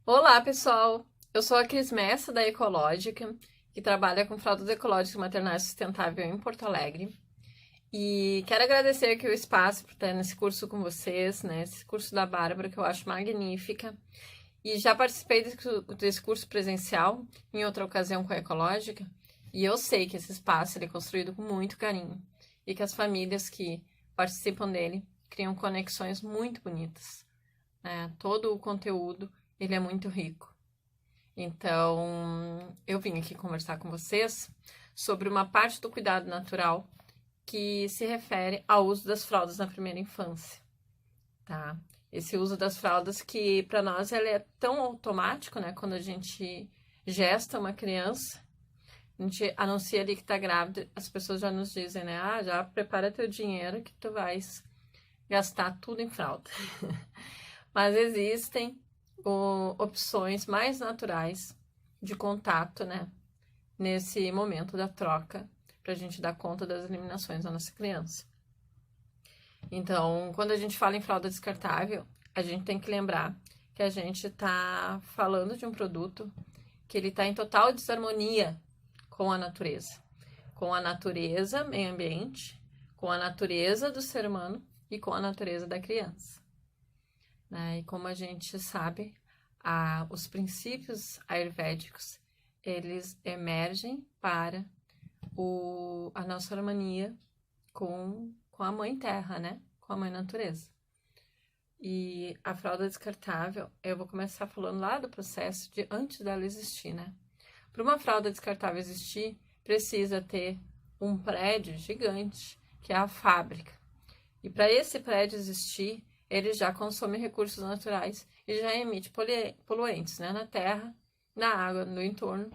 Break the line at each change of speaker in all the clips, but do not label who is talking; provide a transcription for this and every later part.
Olá, pessoal! Eu sou a Cris Messa, da Ecológica, que trabalha com fraldas ecológicas maternais sustentável em Porto Alegre. E quero agradecer aqui o espaço por estar nesse curso com vocês, né? Esse curso da Bárbara, que eu acho magnífica. E já participei desse curso presencial em outra ocasião com a Ecológica. E eu sei que esse espaço ele é construído com muito carinho. E que as famílias que participam dele criam conexões muito bonitas, né? Todo o conteúdo ele é muito rico. Então, eu vim aqui conversar com vocês sobre uma parte do cuidado natural que se refere ao uso das fraldas na primeira infância, tá? Esse uso das fraldas que para nós ele é tão automático, né? Quando a gente gesta uma criança, a gente anuncia ali que tá grávida, as pessoas já nos dizem, né? Ah, já prepara teu dinheiro que tu vais gastar tudo em fralda. Mas existem opções mais naturais de contato, né? Nesse momento da troca, para a gente dar conta das eliminações da nossa criança. Então, quando a gente fala em fralda descartável, a gente tem que lembrar que a gente está falando de um produto que ele está em total desarmonia com a natureza, meio ambiente, com a natureza do ser humano e com a natureza da criança, né? E como a gente sabe, os princípios ayurvédicos eles emergem para a nossa harmonia com a mãe terra, né? Com a mãe natureza. E a fralda descartável, eu vou começar falando lá do processo de antes dela existir, né? Para uma fralda descartável existir, precisa ter um prédio gigante, que é a fábrica. E para esse prédio existir, ele já consome recursos naturais e já emite poluentes, né? Na terra, na água, no entorno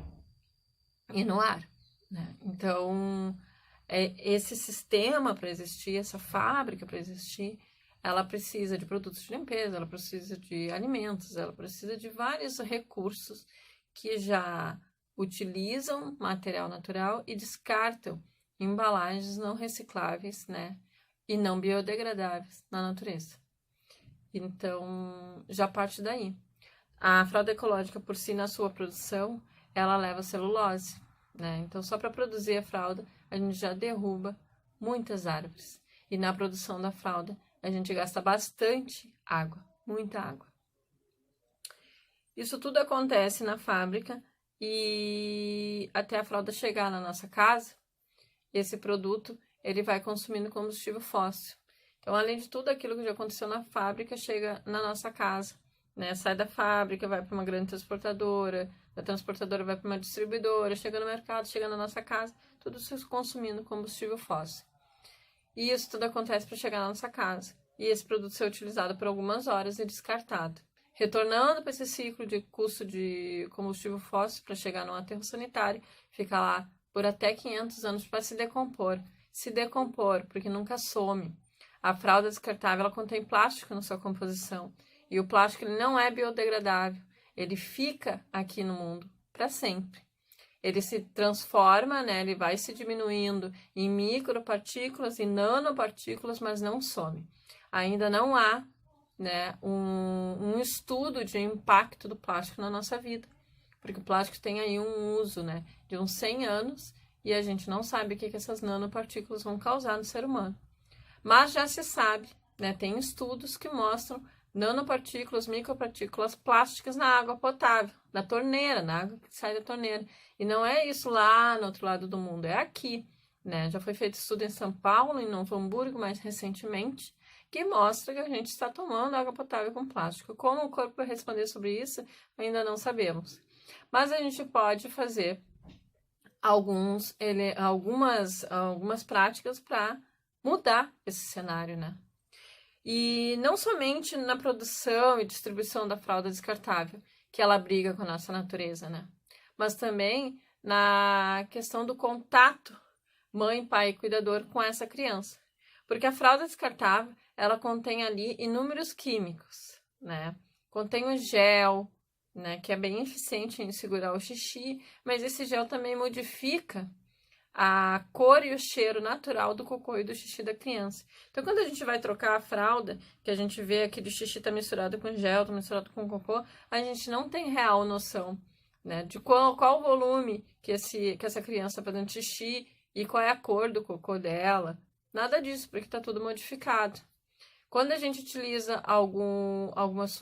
e no ar, né? Então, esse sistema para existir, essa fábrica para existir, ela precisa de produtos de limpeza, ela precisa de alimentos, ela precisa de vários recursos que já utilizam material natural e descartam embalagens não recicláveis, né? E não biodegradáveis na natureza. Então, já parte daí. A fralda ecológica por si, na sua produção, ela leva celulose, né? Então, só para produzir a fralda, a gente já derruba muitas árvores. E na produção da fralda, a gente gasta bastante água, muita água. Isso tudo acontece na fábrica e até a fralda chegar na nossa casa, esse produto ele vai consumindo combustível fóssil. Então, além de tudo aquilo que já aconteceu na fábrica, chega na nossa casa, né? Sai da fábrica, vai para uma grande transportadora, da transportadora vai para uma distribuidora, chega no mercado, chega na nossa casa, tudo isso consumindo combustível fóssil. E isso tudo acontece para chegar na nossa casa. E esse produto ser utilizado por algumas horas e descartado. Retornando para esse ciclo de custo de combustível fóssil para chegar no aterro sanitário, fica lá por até 500 anos para se decompor. Se decompor, porque nunca some. A fralda descartável ela contém plástico na sua composição. E o plástico ele não é biodegradável. Ele fica aqui no mundo para sempre. Ele se transforma, né? Ele vai se diminuindo em micropartículas e nanopartículas, mas não some. Ainda não há, né, um estudo de impacto do plástico na nossa vida, porque o plástico tem aí um uso, né, de uns 100 anos e a gente não sabe o que essas nanopartículas vão causar no ser humano. Mas já se sabe, né, tem estudos que mostram nanopartículas, micropartículas plásticas na água potável, na torneira, na água que sai da torneira. E não é isso lá no outro lado do mundo, é aqui, né? Já foi feito estudo em São Paulo, em Novo Hamburgo, mais recentemente, que mostra que a gente está tomando água potável com plástico. Como o corpo vai responder sobre isso, ainda não sabemos. Mas a gente pode fazer algumas práticas para mudar esse cenário, né? E não somente na produção e distribuição da fralda descartável, que ela briga com a nossa natureza, né? Mas também na questão do contato mãe, pai e cuidador com essa criança. Porque a fralda descartável, ela contém ali inúmeros químicos, né? Contém o gel, né, que é bem eficiente em segurar o xixi, mas esse gel também modifica a cor e o cheiro natural do cocô e do xixi da criança. Então, quando a gente vai trocar a fralda, que a gente vê que o xixi tá misturado com gel, tá misturado com cocô, a gente não tem real noção, né, de qual o volume que essa criança tá fazendo xixi e qual é a cor do cocô dela. Nada disso, porque tá tudo modificado. Quando a gente utiliza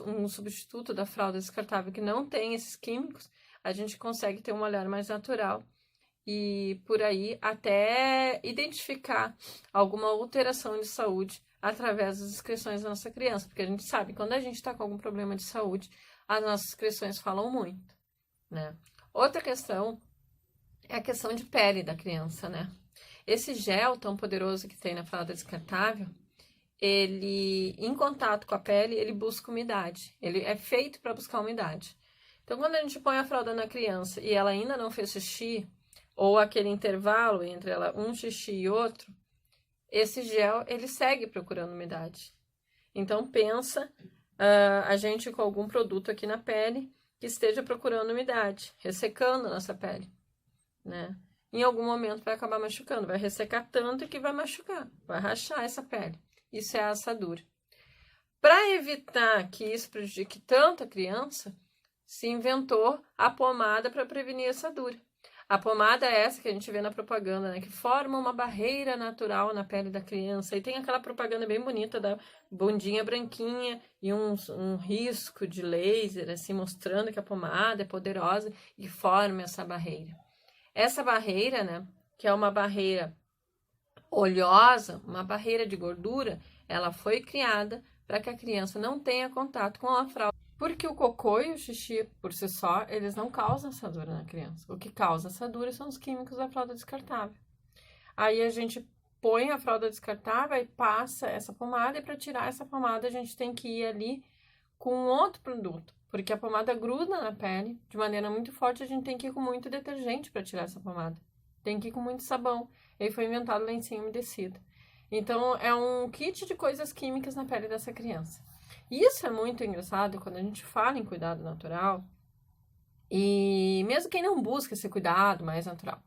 um substituto da fralda descartável que não tem esses químicos, a gente consegue ter um olhar mais natural e, por aí, até identificar alguma alteração de saúde através das excreções da nossa criança. Porque a gente sabe, quando a gente está com algum problema de saúde, as nossas excreções falam muito, né? Outra questão é a questão de pele da criança, né? Esse gel tão poderoso que tem na fralda descartável, ele, em contato com a pele, ele busca umidade. Ele é feito para buscar umidade. Então, quando a gente põe a fralda na criança e ela ainda não fez xixi, ou aquele intervalo entre ela, um xixi e outro, esse gel, ele segue procurando umidade. Então, pensa a gente com algum produto aqui na pele que esteja procurando umidade, ressecando a nossa pele, né? Em algum momento vai acabar machucando, vai ressecar tanto que vai machucar, vai rachar essa pele. Isso é a assadura. Para evitar que isso prejudique tanto a criança, se inventou a pomada para prevenir a assadura. A pomada é essa que a gente vê na propaganda, né? Que forma uma barreira natural na pele da criança. E tem aquela propaganda bem bonita da bundinha branquinha e um risco de laser, assim, mostrando que a pomada é poderosa e forma essa barreira. Essa barreira, né? Que é uma barreira oleosa, uma barreira de gordura, ela foi criada para que a criança não tenha contato com a fralda. Porque o cocô e o xixi, por si só, eles não causam assadura na criança. O que causa assadura são os químicos da fralda descartável. Aí a gente põe a fralda descartável e passa essa pomada, e para tirar essa pomada a gente tem que ir ali com outro produto. Porque a pomada gruda na pele de maneira muito forte, a gente tem que ir com muito detergente para tirar essa pomada. Tem que ir com muito sabão. Ele foi inventado lencinho umedecido. Então, é um kit de coisas químicas na pele dessa criança. E isso é muito engraçado quando a gente fala em cuidado natural. E mesmo quem não busca esse cuidado mais natural.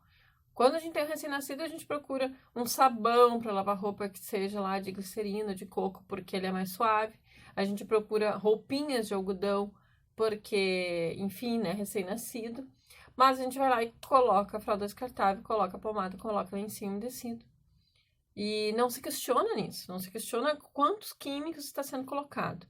Quando a gente tem um recém-nascido, a gente procura um sabão para lavar roupa que seja lá de glicerina, de coco, porque ele é mais suave. A gente procura roupinhas de algodão, porque, enfim, né, recém-nascido. Mas a gente vai lá e coloca a fralda descartável, coloca a pomada, coloca lá em cima descido. E não se questiona nisso, não se questiona quantos químicos está sendo colocado.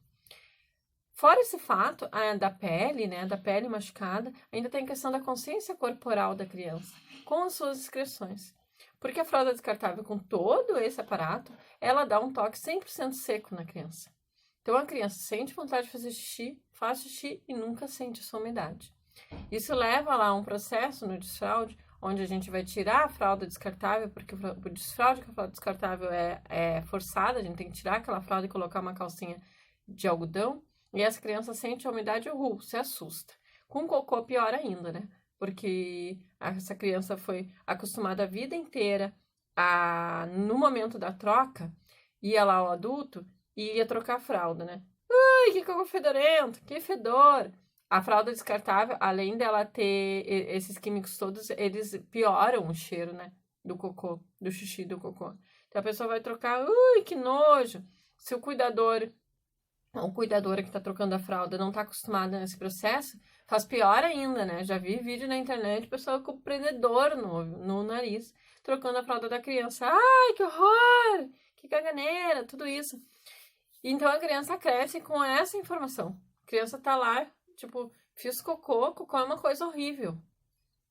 Fora esse fato da pele, né, da pele machucada, ainda tem a questão da consciência corporal da criança, com as suas excreções. Porque a fralda descartável, com todo esse aparato, ela dá um toque 100% seco na criança. Então, a criança sente vontade de fazer xixi, faz xixi e nunca sente essa umidade. Isso leva lá a um processo no desfraude, onde a gente vai tirar a fralda descartável, porque o desfraude com a fralda descartável é forçado, a gente tem que tirar aquela fralda e colocar uma calcinha de algodão, e essa criança sente a umidade e se assusta. Com cocô, pior ainda, né? Porque essa criança foi acostumada a vida inteira no momento da troca, ia lá o adulto e ia trocar a fralda, né? Ai, que cocô fedorento, que fedor! A fralda descartável, além dela ter esses químicos todos, eles pioram o cheiro, né? Do cocô, do xixi do cocô. Então a pessoa vai trocar, ui, que nojo! Se o cuidador ou cuidadora que tá trocando a fralda não tá acostumada nesse processo, faz pior ainda, né? Já vi vídeo na internet, pessoa com prendedor no nariz, trocando a fralda da criança. Ai, que horror! Que caganeira, tudo isso. Então a criança cresce com essa informação. A criança tá lá, tipo, fiz cocô é uma coisa horrível,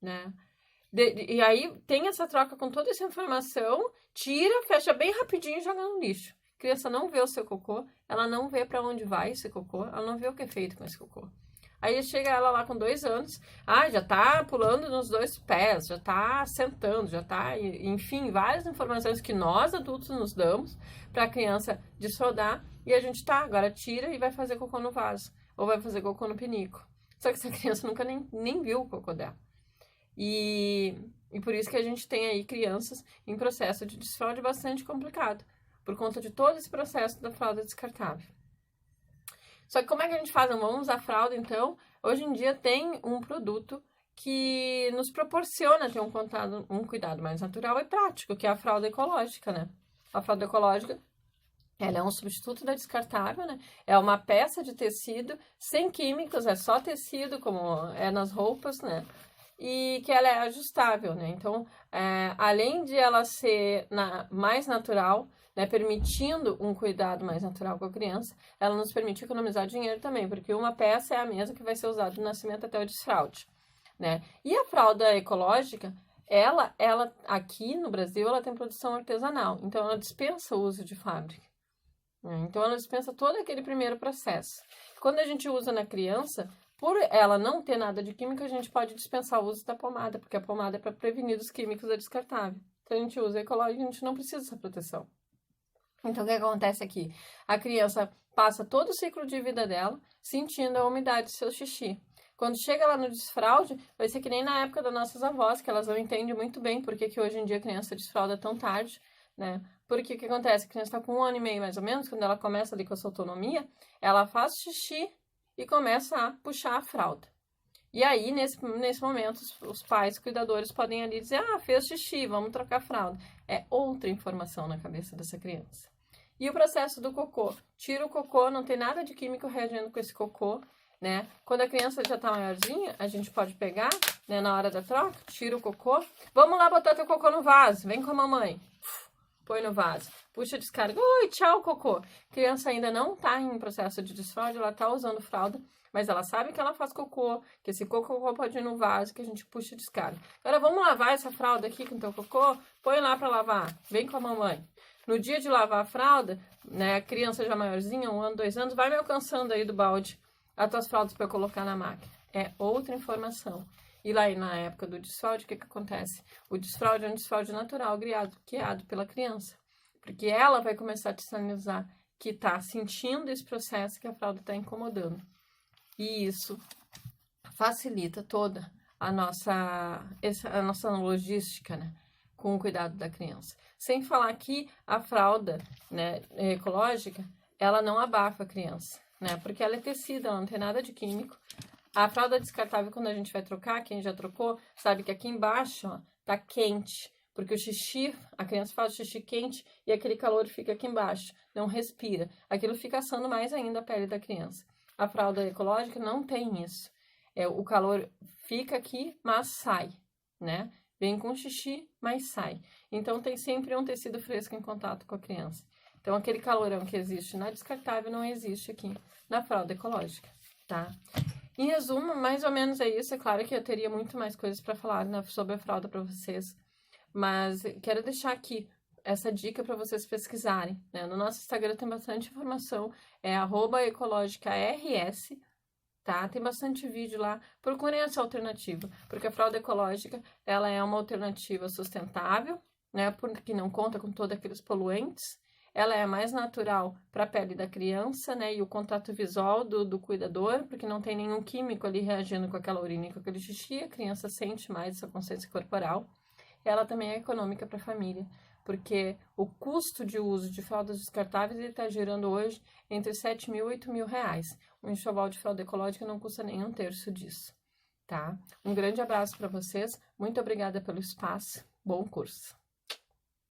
né? E aí tem essa troca com toda essa informação, tira, fecha bem rapidinho e joga no lixo. A criança não vê o seu cocô, ela não vê para onde vai esse cocô, ela não vê o que é feito com esse cocô. Aí chega ela lá com 2 anos, já tá pulando nos 2 pés, já tá sentando, já tá, enfim, várias informações que nós adultos nos damos para a criança desfraldar, e a gente agora tira e vai fazer cocô no vaso, ou vai fazer cocô no pinico. Só que essa criança nunca nem viu o cocô dela. E por isso que a gente tem aí crianças em processo de desfraude bastante complicado, por conta de todo esse processo da fralda descartável. Só que como é que a gente faz? Vamos usar fralda, então? Hoje em dia tem um produto que nos proporciona ter um cuidado mais natural e prático, que é a fralda ecológica, né? A fralda ecológica, ela é um substituto da descartável, né? É uma peça de tecido sem químicos, é só tecido, como é nas roupas, né? E que ela é ajustável, né? Então, além de ela ser mais natural, né, permitindo um cuidado mais natural com a criança, ela nos permite economizar dinheiro também, porque uma peça é a mesma que vai ser usada do nascimento até o desfraude, né? E a fralda ecológica, ela aqui no Brasil, ela tem produção artesanal, então ela dispensa o uso de fábrica. Então ela dispensa todo aquele primeiro processo. Quando a gente usa na criança, por ela não ter nada de química, a gente pode dispensar o uso da pomada, porque a pomada é para prevenir os químicos, é descartável. Então a gente usa ecológico e a gente não precisa dessa proteção. Então o que acontece aqui? A criança passa todo o ciclo de vida dela sentindo a umidade do seu xixi. Quando chega lá no desfraude, vai ser que nem na época das nossas avós, que elas não entendem muito bem por que hoje em dia a criança desfralda tão tarde, né? Porque o que acontece? A criança está com 1 ano e meio, mais ou menos, quando ela começa ali com a sua autonomia, ela faz xixi e começa a puxar a fralda. E aí, nesse momento, os pais, cuidadores, podem ali dizer, fez xixi, vamos trocar a fralda. É outra informação na cabeça dessa criança. E o processo do cocô? Tira o cocô, não tem nada de químico reagindo com esse cocô, né? Quando a criança já tá maiorzinha, a gente pode pegar, né, na hora da troca, tira o cocô. Vamos lá botar teu cocô no vaso, vem com a mamãe. Põe no vaso, puxa a descarga, oi, tchau, cocô. Criança ainda não tá em processo de desfraude, ela tá usando fralda, mas ela sabe que ela faz cocô, que esse cocô pode ir no vaso, que a gente puxa a descarga. Agora vamos lavar essa fralda aqui com teu cocô? Põe lá pra lavar, vem com a mamãe. No dia de lavar a fralda, né, a criança já maiorzinha, 1 ano, 2 anos, vai me alcançando aí do balde as tuas fraldas para eu colocar na máquina. É outra informação. E lá na época do desfraude, o que acontece? O desfraude é um desfraude natural, guiado pela criança. Porque ela vai começar a te sinalizar que está sentindo esse processo, que a fralda está incomodando. E isso facilita toda a nossa logística, né, com o cuidado da criança. Sem falar que a fralda, né, ecológica, ela não abafa a criança, né, porque ela é tecido, ela não tem nada de químico. A fralda descartável, quando a gente vai trocar, quem já trocou, sabe que aqui embaixo, ó, tá quente. Porque o xixi, a criança faz o xixi quente e aquele calor fica aqui embaixo, não respira. Aquilo fica assando mais ainda a pele da criança. A fralda ecológica não tem isso. O calor fica aqui, mas sai, né? Vem com xixi, mas sai. Então tem sempre um tecido fresco em contato com a criança. Então aquele calorão que existe na descartável não existe aqui na fralda ecológica, tá? Em resumo, mais ou menos é isso. É claro que eu teria muito mais coisas para falar, né, sobre a fralda para vocês, mas quero deixar aqui essa dica para vocês pesquisarem, né? No nosso Instagram tem bastante informação, é @ecológicaRS, tá? Tem bastante vídeo lá. Procurem essa alternativa, porque a fralda ecológica, ela é uma alternativa sustentável, né, porque não conta com todos aqueles poluentes. Ela é mais natural para a pele da criança, né? E o contato visual do cuidador, porque não tem nenhum químico ali reagindo com aquela urina e com aquele xixi, a criança sente mais essa consciência corporal. Ela também é econômica para a família, porque o custo de uso de fraldas descartáveis está gerando hoje entre 7 mil e 8 mil reais. Um enxoval de fralda ecológica não custa nem 1/3 disso, tá? Um grande abraço para vocês, muito obrigada pelo espaço, bom curso!